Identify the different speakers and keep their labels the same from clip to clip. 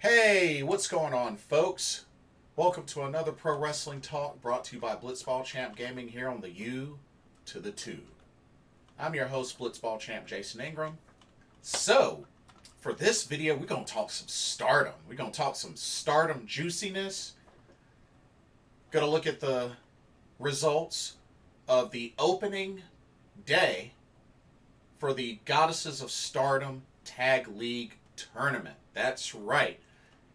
Speaker 1: Hey, what's going on, folks? Welcome to another Pro Wrestling Talk brought to you by Blitzball Champ Gaming here on the U to the 2. I'm your host, Blitzball Champ Jason Ingram. So, for this video, we're going to talk some Stardom. We're going to talk some Stardom juiciness. Going to look at the results of the opening day for the Goddesses of Stardom Tag League Tournament. That's right.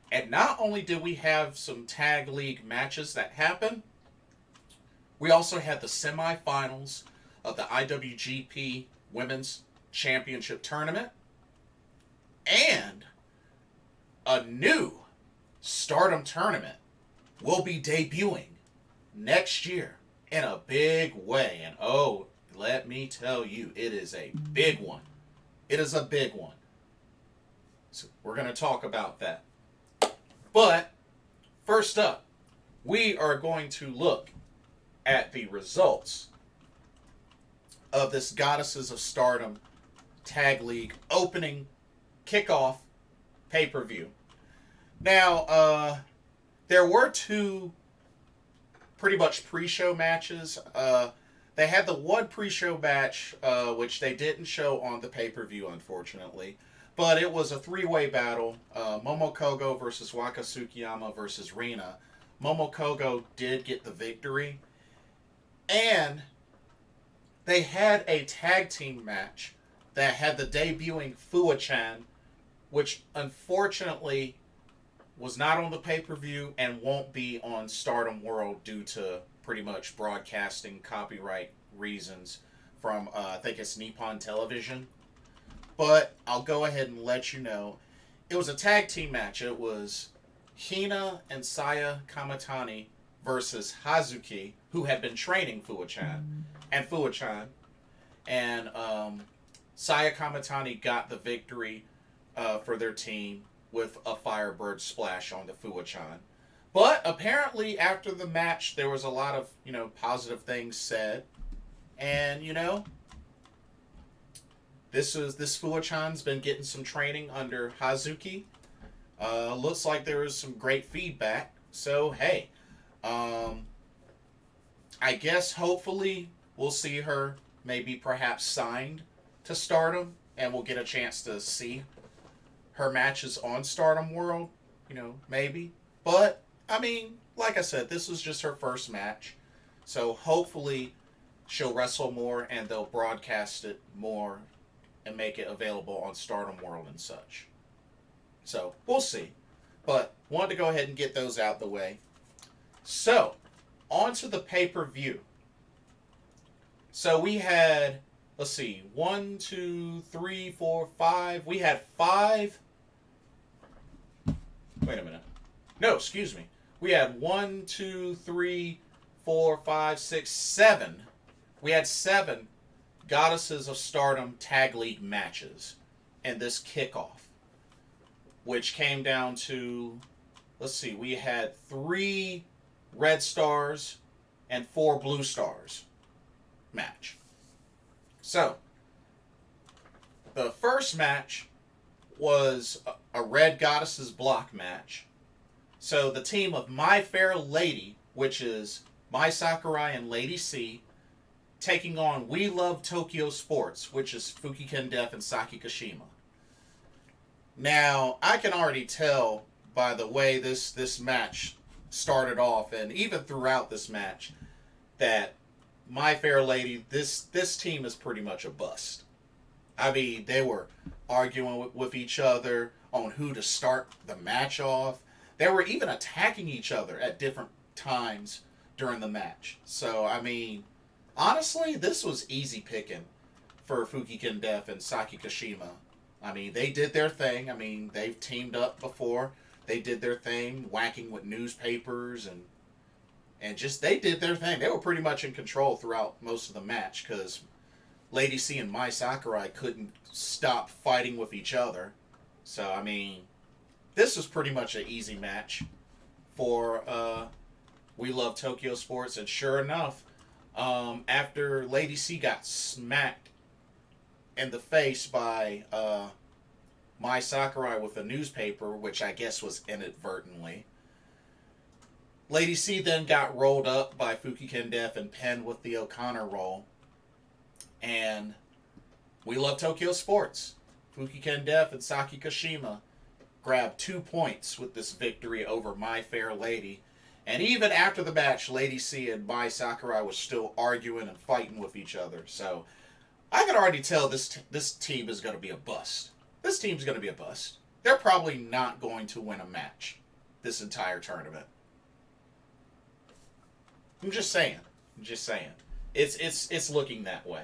Speaker 1: And not only did we have some tag league matches that happened, we also had the semifinals of the IWGP Women's Championship Tournament and a new Stardom tournament will be debuting next year in a big way. And oh, let me tell you, it is a big one. It is a big one. So we're going to talk about that. But first up, we are going to look at the results of this Goddesses of Stardom Tag League opening kickoff pay-per-view. Now, there were two pretty much pre-show matches. They had the one pre-show match, which they didn't show on the pay-per-view, unfortunately. But it was a three-way battle. Momokogo versus Waka Tsukiyama versus Rina. Momokogo did get the victory. And they had a tag team match that had the debuting Fua-chan, which unfortunately was not on the pay-per-view and won't be on Stardom World due to pretty much broadcasting copyright reasons from, I think it's Nippon Television. But I'll go ahead and let you know. It was a tag team match. It was Hina and Saya Kamatani versus Hazuki, who had been training Fua-chan. And Saya Kamatani got the victory for their team with a Firebird splash on the Fua-chan. But apparently after the match, there was a lot of, positive things said. And, this Fua-chan's been getting some training under Hazuki. Looks like there was some great feedback. So, hey, I guess hopefully we'll see her maybe perhaps signed to Stardom and we'll get a chance to see her matches on Stardom World, maybe. But, like I said, this was just her first match. So hopefully she'll wrestle more and they'll broadcast it more and make it available on Stardom World and such. So, we'll see. But, wanted to go ahead and get those out the way. So, on to the pay-per-view. So, we had, let's see, 1, 2, 3, 4, 5. We had 5. Wait a minute. No, excuse me. We had 1, 2, 3, 4, 5, 6, 7. We had 7 Goddesses of Stardom Tag League matches in this kickoff, which came down to, let's see, we had 3 Red Stars and 4 Blue Stars match. So, the first match was a Red Goddesses block match. So, the team of My Fair Lady, which is Mai Sakurai and Lady C, taking on We Love Tokyo Sports, which is Fukiken Def and Saki Kashima. Now, I can already tell by the way this match started off, and even throughout this match, that My Fair Lady, this team is pretty much a bust. They were arguing with each other on who to start the match off. They were even attacking each other at different times during the match. So, honestly, this was easy picking for Fukiken Def and Saki Kashima. They did their thing. They've teamed up before. They did their thing, whacking with newspapers and just they did their thing. They were pretty much in control throughout most of the match because Lady C and Mai Sakurai couldn't stop fighting with each other. So, this was pretty much an easy match for We Love Tokyo Sports. And sure enough, after Lady C got smacked in the face by Mai Sakurai with a newspaper, which I guess was inadvertently. Lady C then got rolled up by Fukigen Def and pinned with the O'Connor roll. And we love Tokyo sports. Fukigen Def and Saki Kashima grabbed 2 points with this victory over My Fair Lady. And even after the match, Lady C and Mai Sakurai was still arguing and fighting with each other. So I can already tell this team is going to be a bust. This team's going to be a bust. They're probably not going to win a match this entire tournament. I'm just saying. It's looking that way.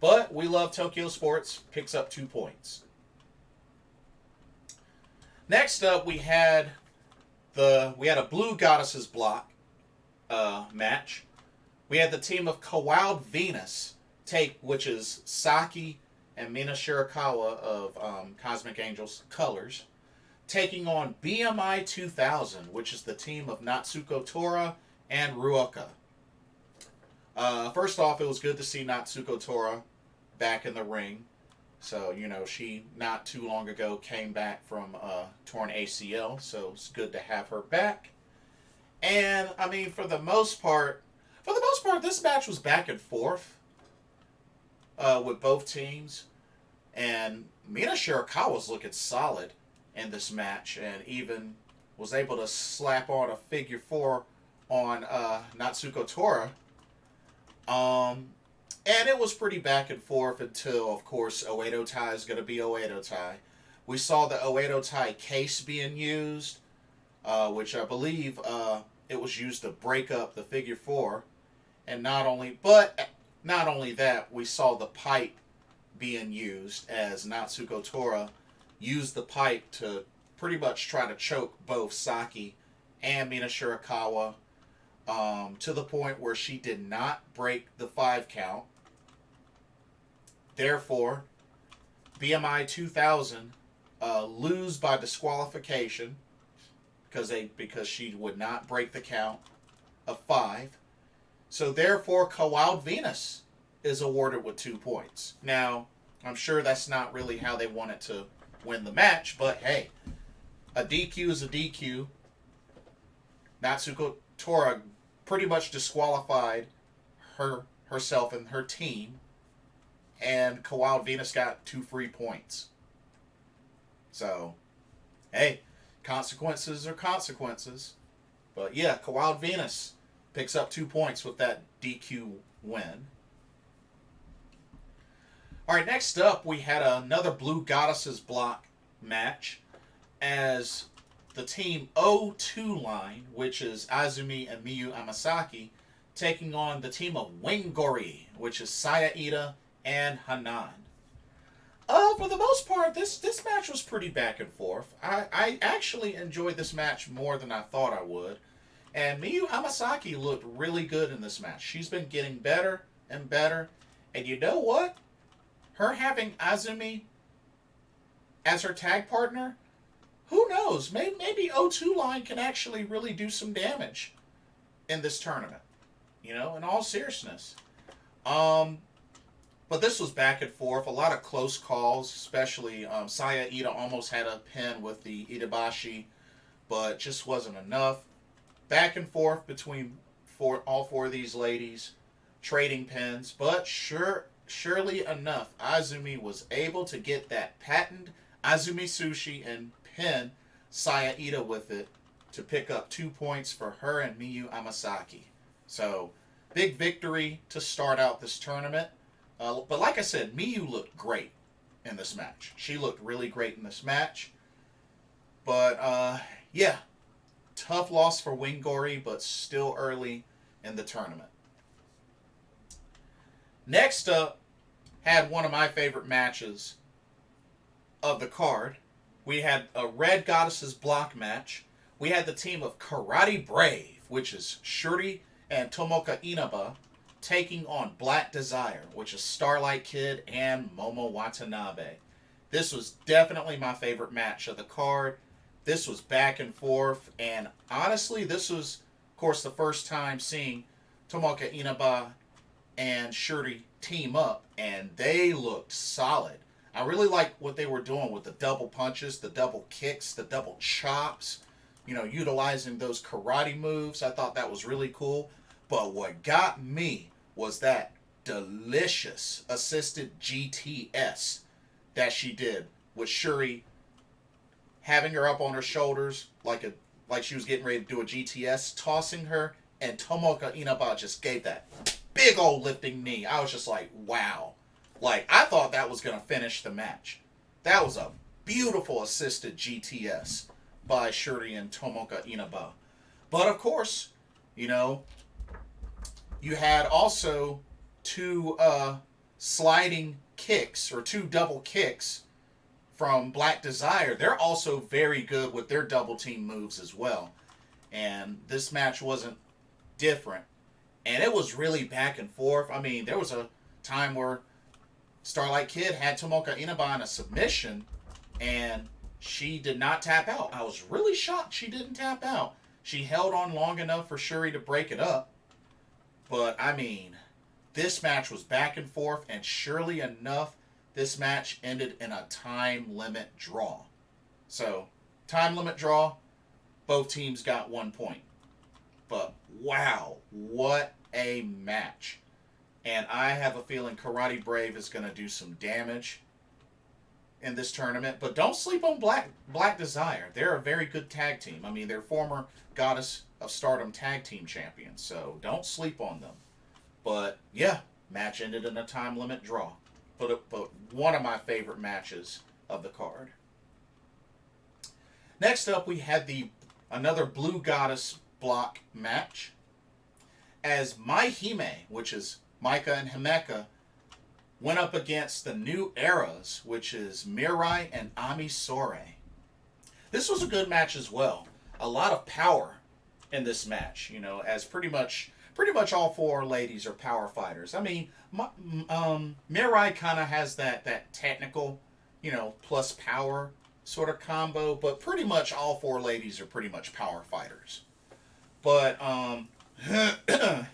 Speaker 1: But we love Tokyo Sports. Picks up 2 points. Next up, we had a Blue Goddesses block match. We had the team of Kawild Venus which is Saki and Mina Shirakawa of Cosmic Angels Colors, taking on BMI 2000, which is the team of Natsuko Tora and Ruoka. First off, it was good to see Natsuko Tora back in the ring. So, she not too long ago came back from torn ACL, so it's good to have her back. And, for the most part, this match was back and forth with both teams. And Mina Shirakawa was looking solid in this match and even was able to slap on a figure 4 on Natsuko Tora. And it was pretty back and forth until, of course, Oedo Tai is going to be Oedo Tai. We saw the Oedo Tai case being used, which I believe it was used to break up the figure 4. And not only that, we saw the pipe being used as Natsuko Tora used the pipe to pretty much try to choke both Saki and Mina Shirakawa to the point where she did not break the 5 count. Therefore, BMI 2000 lose by disqualification because she would not break the count of 5. So therefore, Kawild Venus is awarded with 2 points. Now, I'm sure that's not really how they wanted to win the match, but hey, a DQ is a DQ. Natsuko Tora pretty much disqualified herself and her team, and Kawild Venus got 2 free points. So, hey, consequences are consequences. But yeah, Kawild Venus picks up 2 points with that DQ win. Alright, next up we had another Blue Goddesses block match as the team O2 line, which is Azumi and Miyu Amasaki, taking on the team of Wingori, which is Saya Ida and Hanan. For the most part, this match was pretty back and forth. I actually enjoyed this match more than I thought I would. And Miyu Amasaki looked really good in this match. She's been getting better and better. And you know what? Her having Azumi as her tag partner, who knows? Maybe O2 line can actually really do some damage in this tournament. In all seriousness. But this was back and forth. A lot of close calls, especially Saya Ida almost had a pin with the Itabashi, but just wasn't enough. Back and forth between all 4 of these ladies, trading pins, but surely enough, Azumi was able to get that patent Azumi Sushi and pin Saya Ida with it to pick up 2 points for her and Miyu Amasaki. So, big victory to start out this tournament. But like I said, Miyu looked great in this match. She looked really great in this match. But, yeah. Tough loss for Wingori, but still early in the tournament. Next up, had one of my favorite matches of the card. We had a Red Goddesses block match. We had the team of Karate Brave, which is Shuri and Tomoka Inaba, taking on Black Desire, which is Starlight Kid and Momo Watanabe. This was definitely my favorite match of the card. This was back and forth, and honestly, this was, of course, the first time seeing Tomoka Inaba and Shuri team up, and they looked solid. I really like what they were doing with the double punches, the double kicks, the double chops, utilizing those karate moves. I thought that was really cool. But what got me was that delicious assisted GTS that she did with Shuri, having her up on her shoulders like she was getting ready to do a GTS, tossing her, and Tomoka Inaba just gave that big old lifting knee. I was just like, wow. Like, I thought that was going to finish the match. That was a beautiful assisted GTS by Shuri and Tomoka Inaba. But of course, you had also two sliding kicks, or two double kicks from Black Desire. They're also very good with their double team moves as well. And this match wasn't different. And it was really back and forth. I mean, there was a time where Starlight Kid had Tomoka Inaba in a submission, and she did not tap out. I was really shocked she didn't tap out. She held on long enough for Shuri to break it up. But, I mean, this match was back and forth, and surely enough, this match ended in a time limit draw. So, time limit draw, both teams got 1 point. But, wow, what a match. And I have a feeling Karate Brave is going to do some damage in this tournament. But don't sleep on Black Desire. They're a very good tag team. I mean, they're former Goddess of Stardom tag team champions. So don't sleep on them. But, yeah, match ended in a time limit draw. But one of my favorite matches of the card. Next up, we had another Blue Goddess block match, as Mai Hime, which is Maika and Himeka, went up against the New Eras, which is Mirai and Ami Sourei. This was a good match as well. A lot of power in this match, as pretty much all four ladies are power fighters. I mean, Mirai kind of has that technical, plus power sort of combo, but pretty much all four ladies are pretty much power fighters. But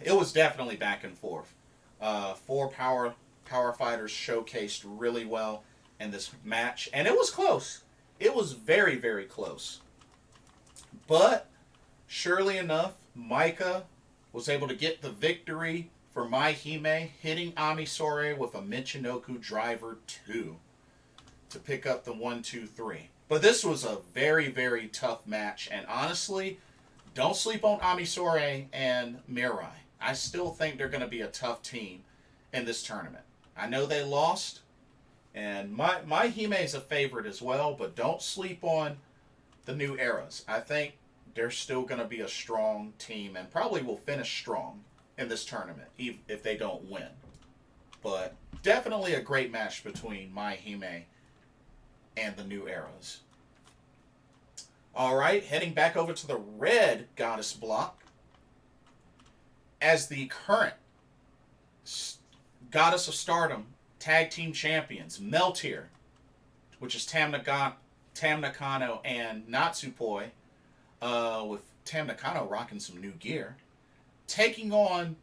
Speaker 1: it was definitely back and forth. Four power fighters showcased really well in this match, and it was close. It was very, very close. But surely enough, Maika was able to get the victory for Mai Hime, hitting Ami Sourei with a Michinoku Driver 2 to pick up the 1-2-3. But this was a very, very tough match, and honestly, don't sleep on Ami Sourei and Mirai. I still think they're going to be a tough team in this tournament. I know they lost, and Mai Hime is a favorite as well, but don't sleep on the New Eras. I think they're still going to be a strong team and probably will finish strong in this tournament, even if they don't win. But definitely a great match between Mai Hime and the New Eras. All right, heading back over to the Red Goddess block, as the current Goddess of Stardom Tag Team Champions, Meltier, which is Tam Nakano and Natsupoi, with Tam Nakano rocking some new gear, taking on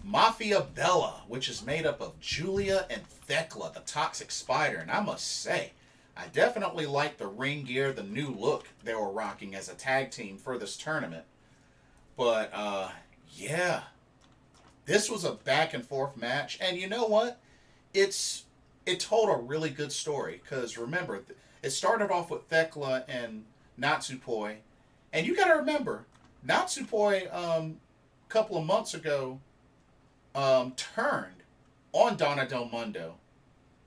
Speaker 1: Mafia Bella, which is made up of Julia and Thekla, the Toxic Spider. And I must say, I definitely like the ring gear, the new look they were rocking as a tag team for this tournament. But, yeah, this was a back and forth match. And you know what? It told a really good story. Because remember, it started off with Thekla and Natsupoi. And you got to remember, Natsupoi, a couple of months ago, turned on Donna Del Mundo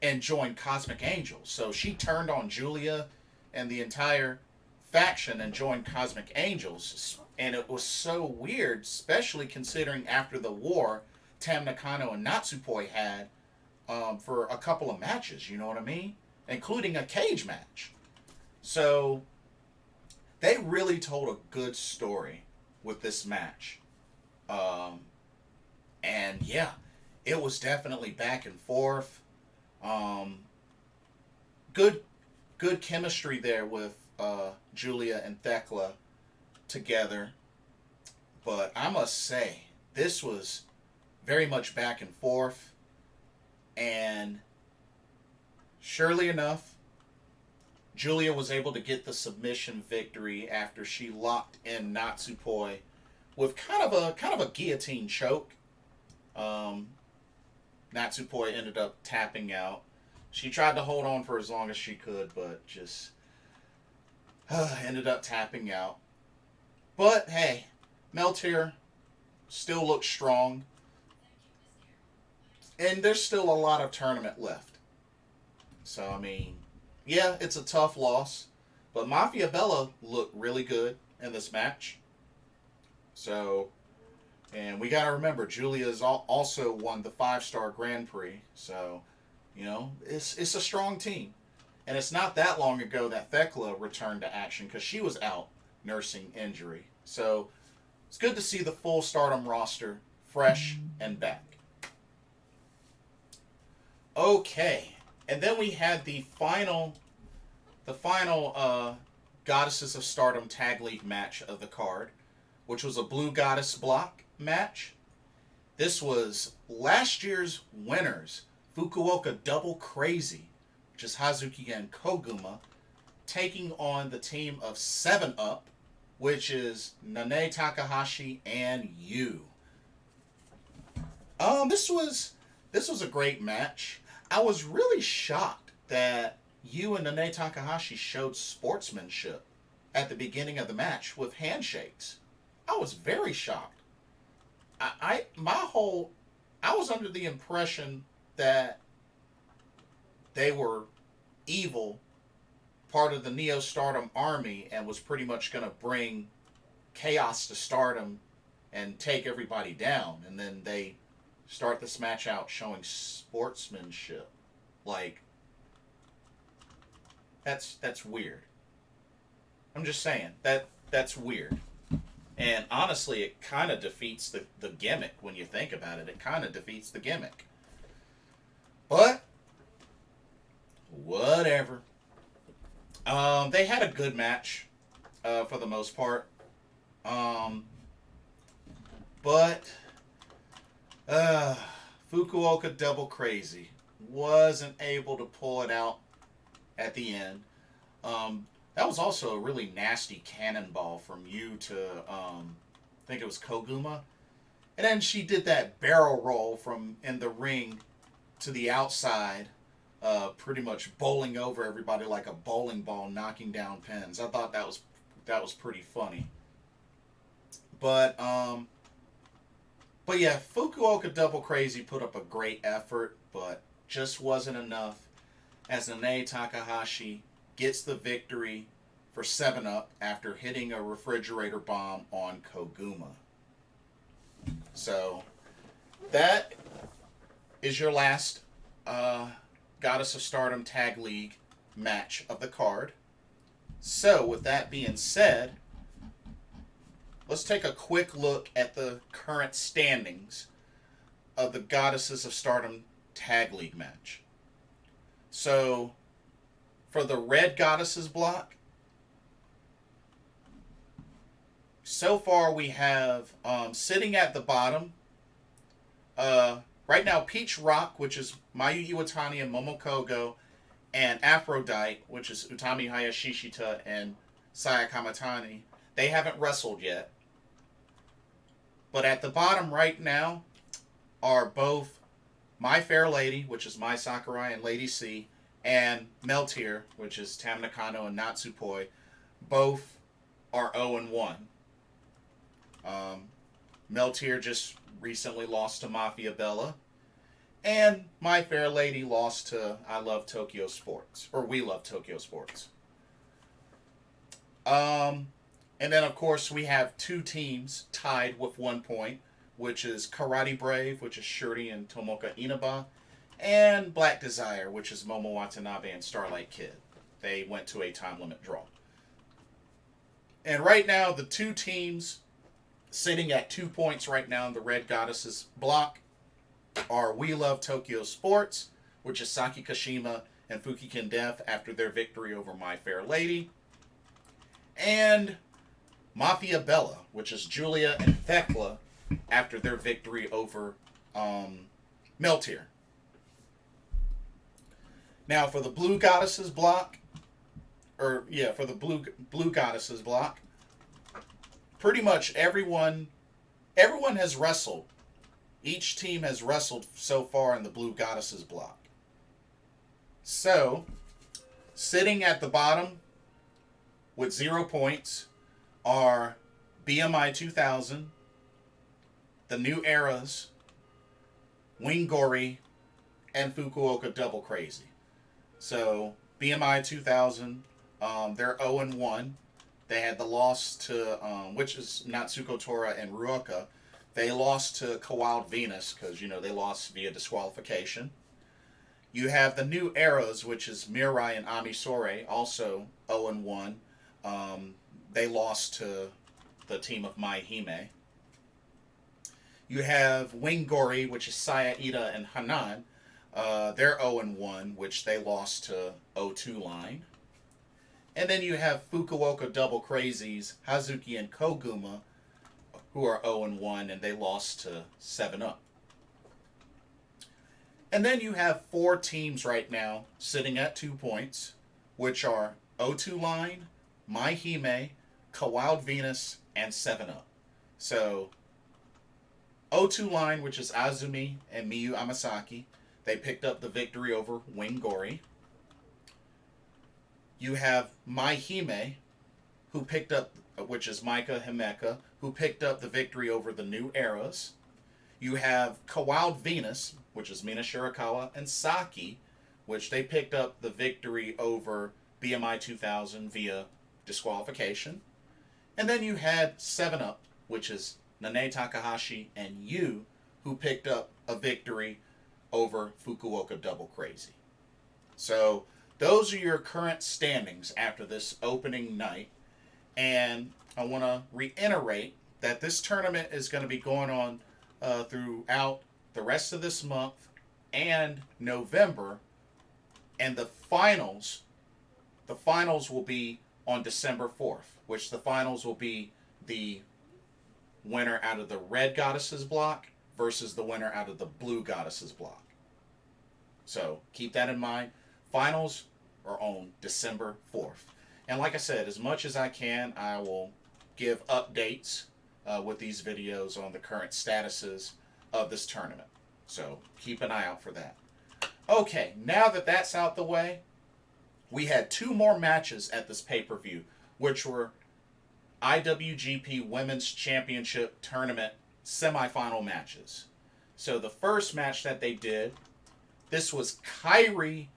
Speaker 1: and joined Cosmic Angels. So she turned on Julia and the entire faction and joined Cosmic Angels. And it was so weird, especially considering after the war, Tam Nakano and Natsupoi had for a couple of matches, you know what I mean? Including a cage match. So they really told a good story with this match. And yeah, it was definitely back and forth. Good chemistry there with Julia and Thekla together. But I must say, this was very much back and forth. And surely enough, Julia was able to get the submission victory after she locked in Natsupoi with kind of a guillotine choke. Um, Natsupoi ended up tapping out. She tried to hold on for as long as she could, but just ended up tapping out. But hey, Meltier still looks strong, and there's still a lot of tournament left. So I mean, yeah, it's a tough loss, but Mafia Bella looked really good in this match. So, and we got to remember, Julia's also won the 5-star Grand Prix. So, it's a strong team. And it's not that long ago that Thekla returned to action because she was out nursing injury. So, it's good to see the full Stardom roster fresh and back. Okay. And then we had the final Goddesses of Stardom Tag League match of the card, which was a Blue Goddess block match. This was last year's winners, Fukuoka Double Crazy, which is Hazuki and Koguma, taking on the team of 7-Up, which is Nane Takahashi and Yu. This was a great match. I was really shocked that Yu and Nane Takahashi showed sportsmanship at the beginning of the match with handshakes. I was very shocked. I was under the impression that they were evil, part of the Neo Stardom army, and was pretty much going to bring chaos to Stardom and take everybody down. And then they start this match out showing sportsmanship. Like, that's weird. I'm just saying, that's weird. And honestly, it kind of defeats the gimmick when you think about it. It kind of defeats the gimmick. But, whatever. They had a good match for the most part. But Fukuoka Double Crazy wasn't able to pull it out at the end. That was also a really nasty cannonball from Yu to, I think it was Koguma. And then she did that barrel roll from in the ring to the outside, pretty much bowling over everybody like a bowling ball, knocking down pins. I thought that was pretty funny. But yeah, Fukuoka Double Crazy put up a great effort, but just wasn't enough as Nane Takahashi gets the victory for 7-Up after hitting a refrigerator bomb on Koguma. So, that is your last Goddess of Stardom Tag League match of the card. So, with that being said, let's take a quick look at the current standings of the Goddesses of Stardom Tag League match. So, for the Red Goddesses block, so far we have sitting at the bottom, right now Peach Rock, which is Mayu Iwatani and Momo Kogo, and Aphrodite, which is Utami Hayashishita and Saya Kamatani. They haven't wrestled yet. But at the bottom right now are both My Fair Lady, which is Mai Sakurai and Lady C, and Meltier, which is Tam Nakano and Natsupoi. Both are 0-1. Meltier just recently lost to Mafia Bella. And My Fair Lady lost to I Love Tokyo Sports. Or We Love Tokyo Sports. And then, of course, we have two teams tied with 1 point, which is Karate Brave, which is Shuri and Tomoka Inaba, and Black Desire, which is Momo Watanabe and Starlight Kid. They went to a time limit draw. And right now, the two teams sitting at 2 points right now in the Red Goddesses block are We Love Tokyo Sports, which is Saki Kashima and Fukiken Def after their victory over My Fair Lady, and Mafia Bella, which is Julia and Thekla after their victory over Meltier. Now for the Blue Goddesses block, for the Blue Goddesses block, pretty much everyone has wrestled. Each team has wrestled so far in the Blue Goddesses block. So, sitting at the bottom with 0 points are BMI 2000, the New Eras, Wingori, and Fukuoka Double Crazy. So, BMI 2000, they're 0-1. They had the loss to, which is Natsuko Tora and Ruoka. They lost to Kawild Venus because, they lost via disqualification. You have the New Eras, which is Mirai and Amisore, also 0-1. They lost to the team of Mai Hime. You have Wingori, which is Saya Ida and Hanan. They're 0-1, which they lost to O2 Line. And then you have Fukuoka Double Crazies, Hazuki and Koguma, who are 0-1, and they lost to 7-Up. And then you have 4 teams right now sitting at 2 points, which are O2 Line, Mai Hime, Kawild Venus, and 7-Up. So, O2 Line, which is Azumi and Miyu Amasaki, they picked up the victory over Wingori. You have Mai Hime, who picked up, which is Maika Himeka, who picked up the victory over the New Eras. You have Kawild Venus, which is Mina Shirakawa, and Saki, which they picked up the victory over BMI 2000 via disqualification. And then you had 7-Up, which is Nane Takahashi and Yu, who picked up a victory over Fukuoka Double Crazy. So those are your current standings after this opening night. And I want to reiterate that this tournament is going to be going on throughout the rest of this month and November. And the finals will be on December 4th, which the finals will be the winner out of the Red Goddesses block versus the winner out of the Blue Goddesses block. So keep that in mind. Finals are on December 4th. And like I said, as much as I can, I will give updates with these videos on the current statuses of this tournament. So keep an eye out for that. Okay, now that that's out the way, we had 2 more matches at this pay-per-view, which were IWGP Women's Championship Tournament semifinal matches. So the first match that they did, this was Kairi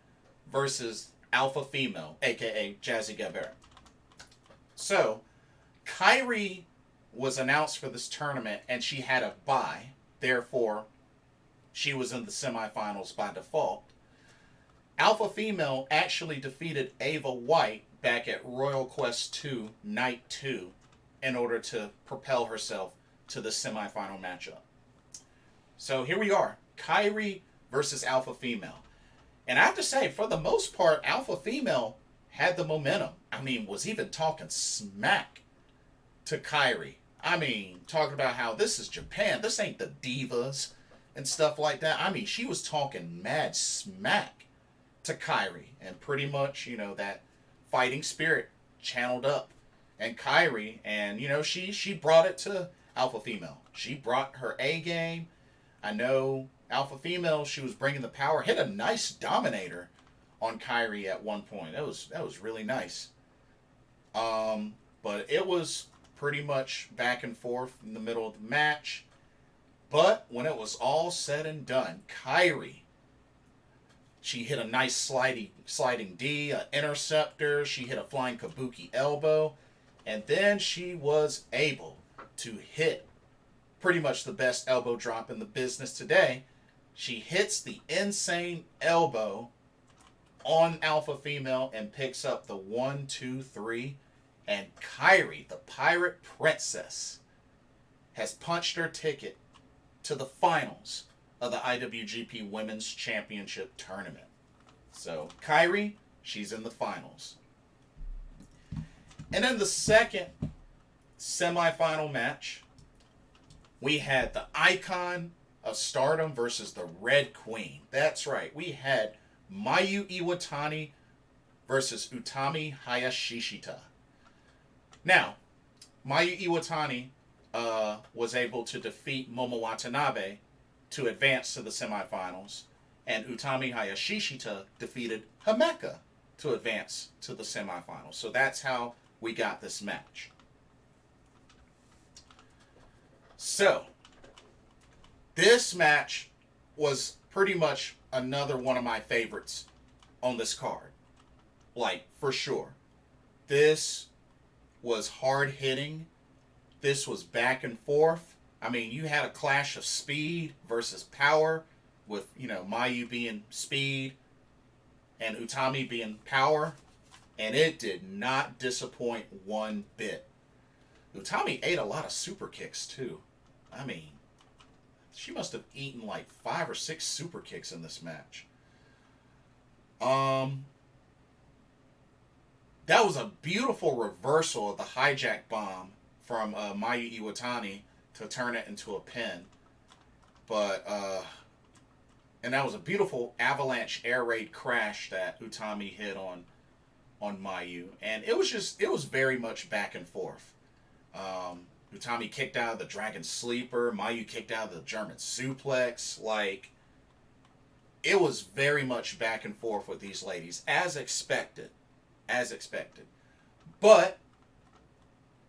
Speaker 1: versus Alpha Female, aka Jazzy Gabert. So, Kairi was announced for this tournament and she had a bye. Therefore, she was in the semifinals by default. Alpha Female actually defeated Ava White back at Royal Quest 2 Night 2 in order to propel herself to the semifinal matchup. So here we are, Kairi versus Alpha Female. And I have to say, for the most part, Alpha Female had the momentum. I mean, was even talking smack to Kairi. I mean, talking about how this is Japan. This ain't the Divas and stuff like that. I mean, she was talking mad smack to Kairi. And pretty much, that fighting spirit channeled up. And Kairi, and, she brought it to Alpha Female. She brought her A game. I know Alpha Female, she was bringing the power. Hit a nice dominator on Kairi at one point. That was really nice. But it was pretty much back and forth in the middle of the match. But when it was all said and done, Kairi, she hit a nice sliding D, an interceptor. She hit a flying kabuki elbow. And then she was able to hit pretty much the best elbow drop in the business today. She hits the insane elbow on Alpha Female and picks up the 1, 2, 3. And Kairi, the Pirate Princess, has punched her ticket to the finals of the IWGP Women's Championship Tournament. So, Kairi, she's in the finals. And then the second semifinal match, we had the Icon of Stardom versus the Red Queen. That's right, we had Mayu Iwatani versus Utami Hayashishita. Now, Mayu Iwatani was able to defeat Momo Watanabe to advance to the semifinals, and Utami Hayashishita defeated Himeka to advance to the semifinals. So that's how we got this match. So, this match was pretty much another one of my favorites on this card. Like, for sure. This was hard hitting. This was back and forth. I mean, you had a clash of speed versus power with, Mayu being speed and Utami being power. And it did not disappoint one bit. Utami ate a lot of super kicks, too. I mean, she must have eaten like 5 or 6 super kicks in this match. That was a beautiful reversal of the hijack bomb from Mayu Iwatani to turn it into a pin. But, and that was a beautiful avalanche air raid crash that Utami hit on Mayu. And it was very much back and forth. Utami kicked out of the Dragon Sleeper. Mayu kicked out of the German Suplex. Like, it was very much back and forth with these ladies, as expected. But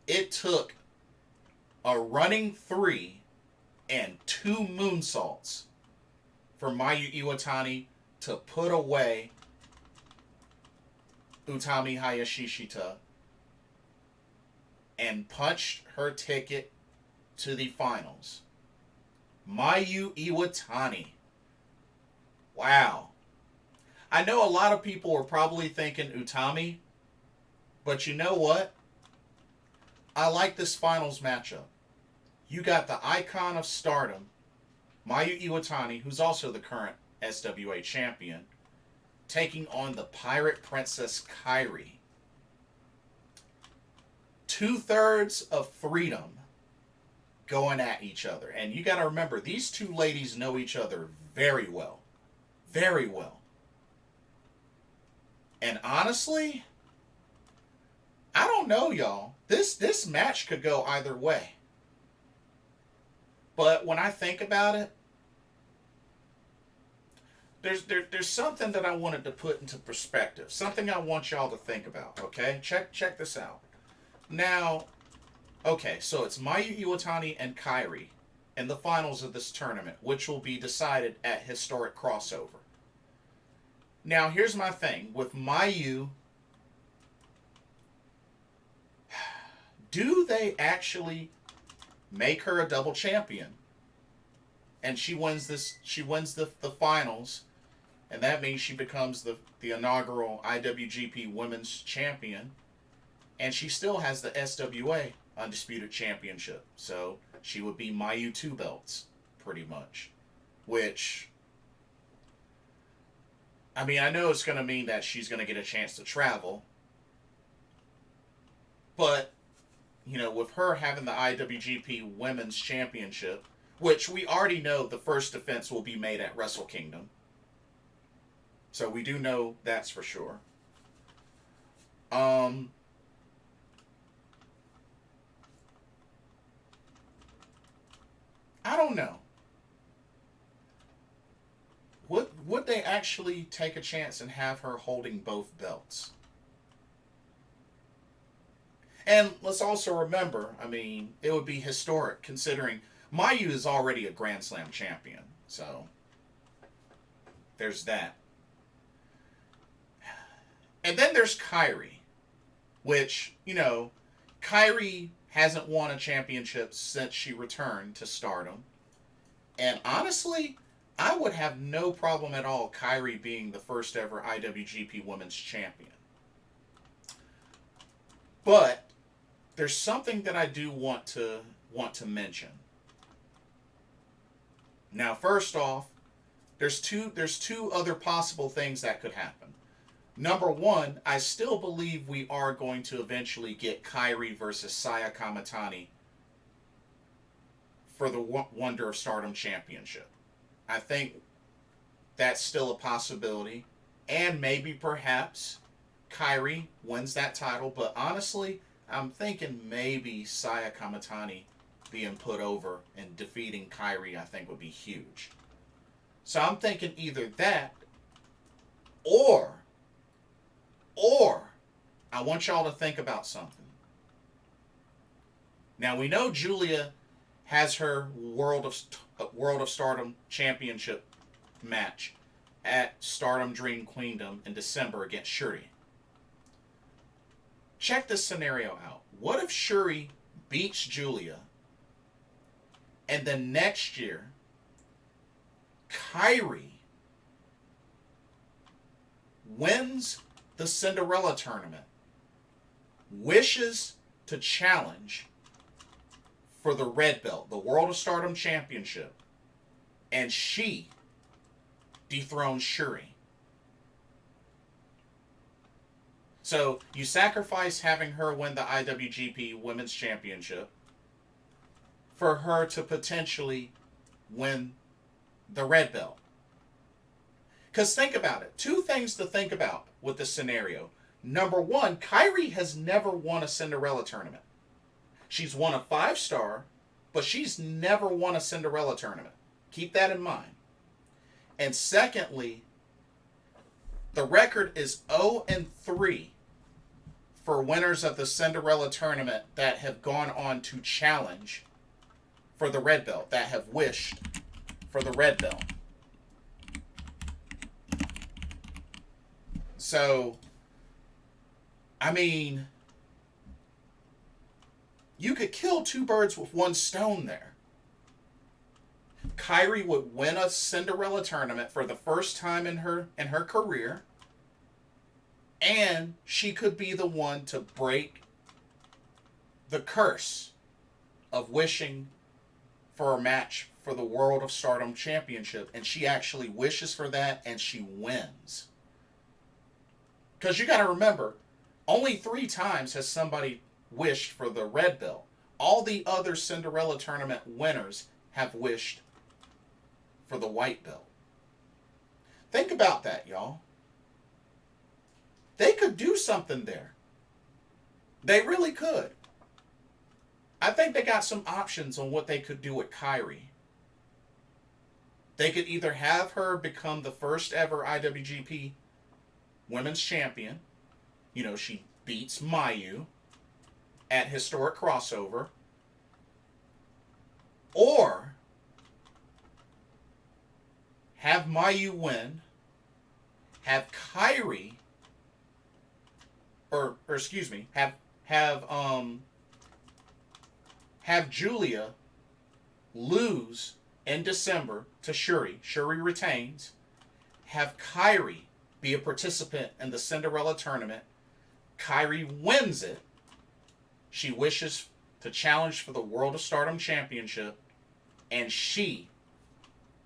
Speaker 1: it took a running 3 and 2 moonsaults for Mayu Iwatani to put away Utami Hayashishita and punched her ticket to the finals. Mayu Iwatani. Wow. I know a lot of people were probably thinking Utami, but you know what? I like this finals matchup. You got the icon of Stardom, Mayu Iwatani, who's also the current SWA champion, taking on the Pirate Princess Kairi. 2/3 of Freedom going at each other. And you got to remember, these two ladies know each other very well. Very well. And honestly, I don't know, y'all. This match could go either way. But when I think about it, there's something that I wanted to put into perspective. Something I want y'all to think about, okay? Check this out. Now, okay, so it's Mayu Iwatani and Kairi in the finals of this tournament, which will be decided at Historic Crossover. Now, here's my thing. With Mayu, do they actually make her a double champion? And she wins the finals, and that means she becomes the inaugural IWGP Women's Champion, and she still has the SWA Undisputed Championship. So she would be Mayu 2 belts, pretty much. Which, I mean, I know it's going to mean that she's going to get a chance to travel. But, with her having the IWGP Women's Championship, which we already know the first defense will be made at Wrestle Kingdom. So we do know that's for sure. I don't know. Would they actually take a chance and have her holding both belts? And let's also remember, I mean, it would be historic considering Mayu is already a Grand Slam champion. So, there's that. And then there's Kairi, which, Kairi hasn't won a championship since she returned to Stardom. And honestly, I would have no problem at all Kairi being the first ever IWGP Women's Champion. But there's something that I do want to mention. Now, first off, there's two other possible things that could happen. Number one, I still believe we are going to eventually get Kairi versus Saya Kamatani for the Wonder of Stardom Championship. I think that's still a possibility. And maybe perhaps Kairi wins that title. But honestly, I'm thinking maybe Saya Kamatani being put over and defeating Kairi, I think, would be huge. So I'm thinking either that or I want y'all to think about something. Now we know Julia has her World of Stardom Championship match at Stardom Dream Queendom in December against Shuri. Check this scenario out. What if Shuri beats Julia and then next year Kairi wins the Cinderella tournament, wishes to challenge for the red belt, the World of Stardom Championship, and she dethrones Shuri. So you sacrifice having her win the IWGP Women's Championship for her to potentially win the red belt. Because think about it. Two things to think about with this scenario. Number one, Kairi has never won a Cinderella tournament. She's won a 5-star, but she's never won a Cinderella tournament. Keep that in mind. And secondly, the record is 0-3 for winners of the Cinderella tournament that have gone on to challenge for the red belt, that have wished for the red belt. So, I mean, you could kill two birds with one stone there. Kairi would win a Cinderella tournament for the first time in her career, and she could be the one to break the curse of wishing for a match for the World of Stardom Championship, and she actually wishes for that, and she wins. Because you got to remember, only 3 times has somebody wished for the red belt. All the other Cinderella tournament winners have wished for the white belt. Think about that, y'all. They could do something there. They really could. I think they got some options on what they could do with Kairi. They could either have her become the first ever IWGP Women's Champion. You know, she beats Mayu at Historic Crossover. Or have Mayu win, have Kairi, or excuse me, have Julia lose in December to Shuri. Shuri retains. Have Kairi be a participant in the Cinderella tournament. Kairi wins it. She wishes to challenge for the World of Stardom Championship, and she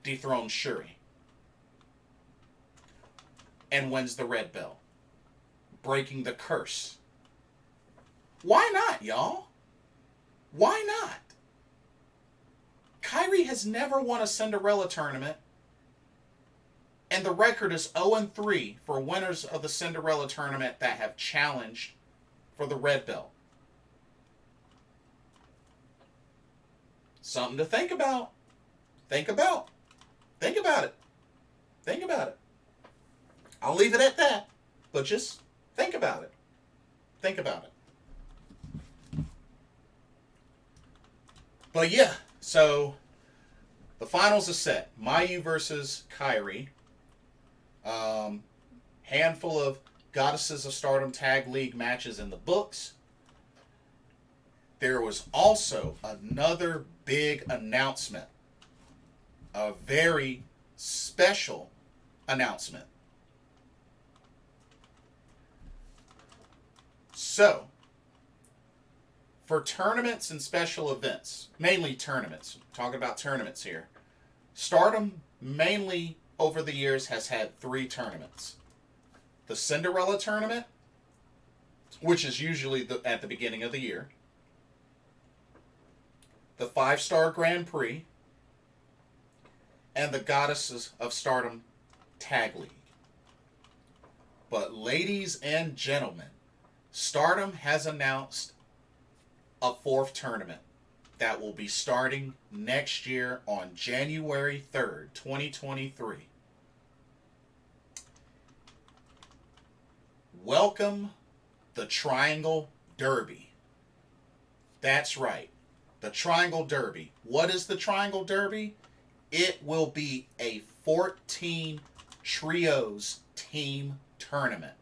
Speaker 1: dethrones Shuri and wins the red belt, breaking the curse. Why not, y'all? Why not? Kairi has never won a Cinderella tournament, and the record is 0-3 for winners of the Cinderella tournament that have challenged for the red belt. Something to think about. Think about it. Think about it. I'll leave it at that, but just think about it. Think about it. But yeah, so the finals are set. Mayu versus Kairi. Handful of Goddesses of Stardom Tag League matches in the books. There was also another big announcement. A very special announcement. So, for tournaments and special events, mainly tournaments, talking about tournaments here, Stardom mainly over the years has had 3 tournaments. The Cinderella tournament, which is usually at the beginning of the year. The 5-Star Grand Prix. And the Goddesses of Stardom Tag League. But ladies and gentlemen, Stardom has announced a fourth tournament that will be starting next year on January 3rd, 2023. Welcome the Triangle Derby. That's right, the Triangle Derby. What is the Triangle Derby? It will be a 14 trios team tournament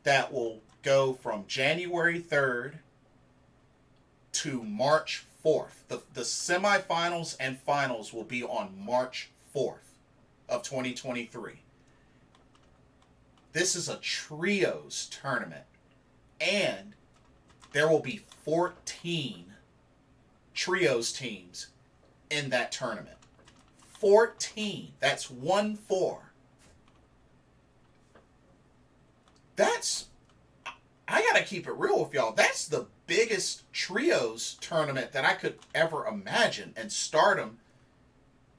Speaker 1: that will go from January 3rd to March 4th. The semifinals and finals will be on March 4th of 2023. This is a trios tournament, and there will be 14 trios teams in that tournament. 14. That's 1-4. I gotta keep it real with y'all. That's the biggest trios tournament that I could ever imagine. And Stardom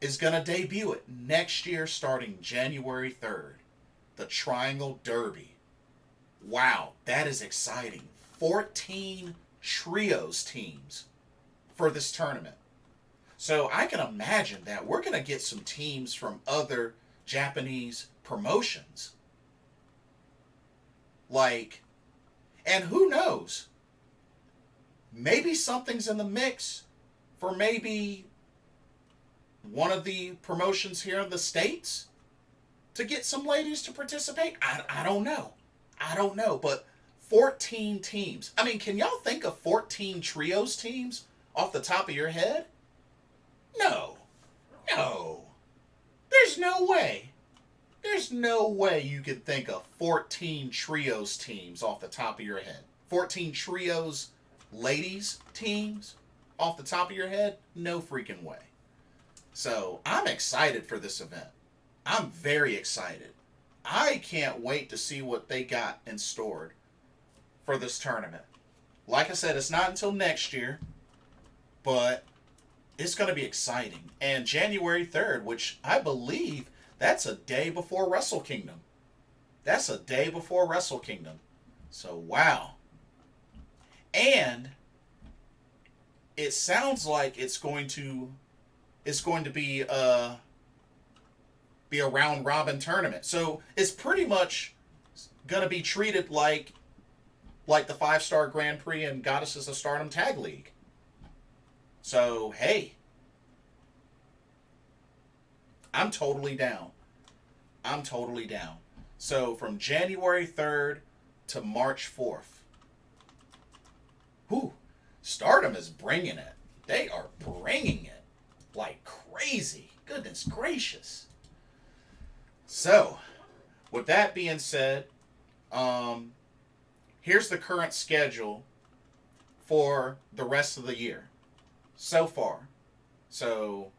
Speaker 1: is gonna debut it next year starting January 3rd. The Triangle Derby. Wow, that is exciting. 14 trios teams for this tournament. So I can imagine that we're going to get some teams from other Japanese promotions. And who knows? Maybe something's in the mix for maybe one of the promotions here in the States to get some ladies to participate. I don't know. But 14 teams. I mean, can y'all think of 14 trios teams off the top of your head? No. There's no way. There's no way you could think of 14 trios teams off the top of your head. 14 trios ladies teams off the top of your head? No freaking way. So I'm excited for this event. I'm very excited. I can't wait to see what they got in store for this tournament. Like I said, it's not until next year, but it's going to be exciting. And January 3rd, which I believe that's a day before Wrestle Kingdom. So, wow. And it sounds like it's going to be a round robin tournament. So it's pretty much gonna be treated like the 5-Star Grand Prix and Goddesses of Stardom Tag League. So hey, I'm totally down. So from January 3rd to March 4th. Whew, Stardom is bringing it. They are bringing it like crazy. Goodness gracious. So, with that being said, here's the current schedule for the rest of the year so far. So,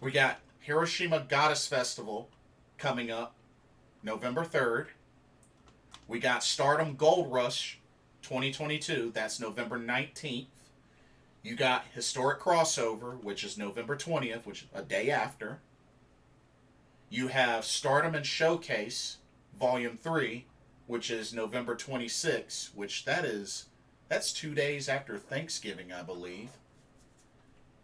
Speaker 1: we got Hiroshima Goddess Festival coming up November 3rd. We got Stardom Gold Rush 2022. That's November 19th. You got Historic Crossover, which is November 20th, which is a day after. You have Stardom and Showcase, Volume 3, which is November 26th, which that's 2 days after Thanksgiving, I believe.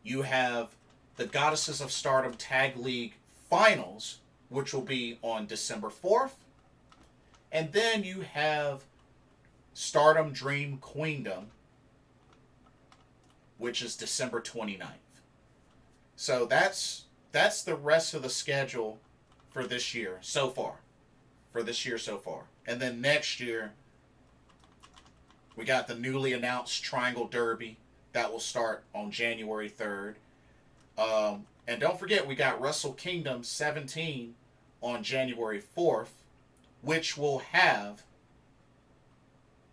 Speaker 1: You have the Goddesses of Stardom Tag League Finals, which will be on December 4th. And then you have Stardom Dream Queendom, which is December 29th. So that's the rest of the schedule for this year so far. And then next year, we got the newly announced Triangle Derby that will start on January 3rd. And don't forget, we got Wrestle Kingdom 17 on January 4th, which will have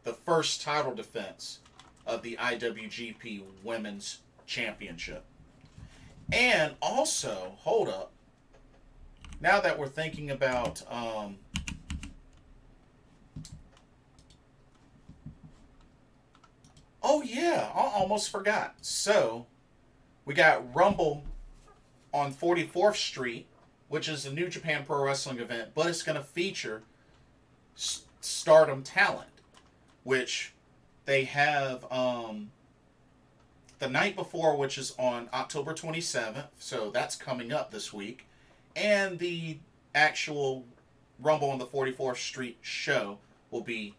Speaker 1: the first title defense of the IWGP Women's Championship. And also, hold up, now that we're thinking about oh yeah, I almost forgot. So we got Rumble on 44th Street, which is a New Japan Pro Wrestling event, but it's going to feature Stardom talent, which they have the night before, which is on October 27th, so that's coming up this week, and the actual Rumble on the 44th Street show will be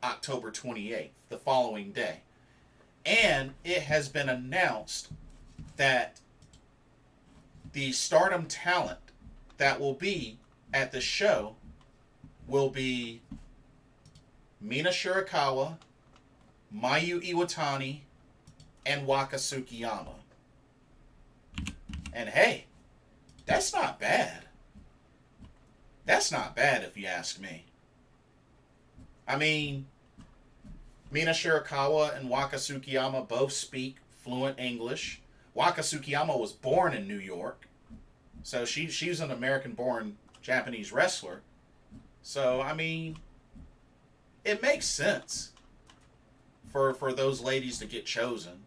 Speaker 1: October 28th, the following day. And it has been announced that the Stardom talent that will be at the show will be Mina Shirakawa, Mayu Iwatani, and Waka Tsukiyama. And hey, that's not bad. That's not bad if you ask me. I mean, Mina Shirakawa and Waka Tsukiyama both speak fluent English. Waka Tsukiyama was born in New York, so she's an American-born Japanese wrestler. So, I mean, it makes sense for those ladies to get chosen.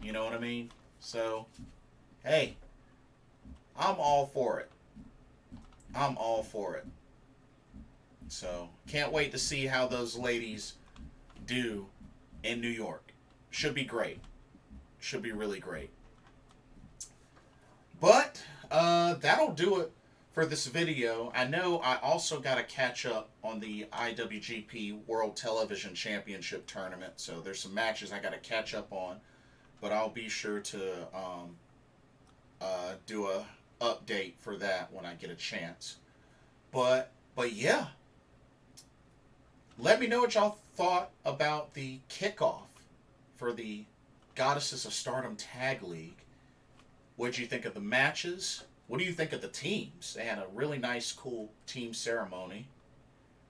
Speaker 1: You know what I mean? So, hey, I'm all for it. I'm all for it. So, can't wait to see how those ladies do in New York. Should be great. Should be really great. But, that'll do it for this video. I know I also got to catch up on the IWGP World Television Championship Tournament. So, there's some matches I got to catch up on. But I'll be sure to do a update for that when I get a chance. But yeah. Let me know what y'all thought about the kickoff for the Goddesses of Stardom Tag League. What did you think of the matches? What do you think of the teams? They had a really nice, cool team ceremony.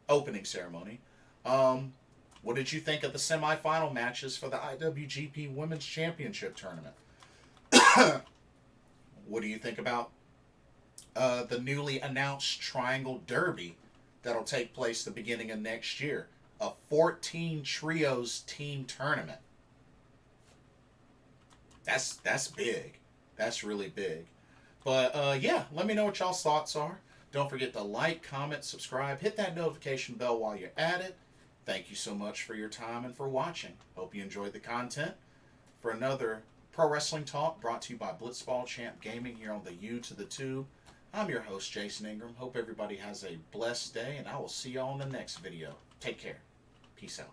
Speaker 1: Opening ceremony. What did you think of the semifinal matches for the IWGP Women's Championship Tournament? What do you think about the newly announced Triangle Derby that'll take place the beginning of next year? A 14 trios team tournament. That's big. That's really big. But yeah, let me know what y'all's thoughts are. Don't forget to like, comment, subscribe, hit that notification bell while you're at it. Thank you so much for your time and for watching. Hope you enjoyed the content. For another Pro Wrestling Talk brought to you by Blitzball Champ Gaming here on the U to the Tube, I'm your host, Jason Ingram. Hope everybody has a blessed day, and I will see y'all in the next video. Take care. Peace out.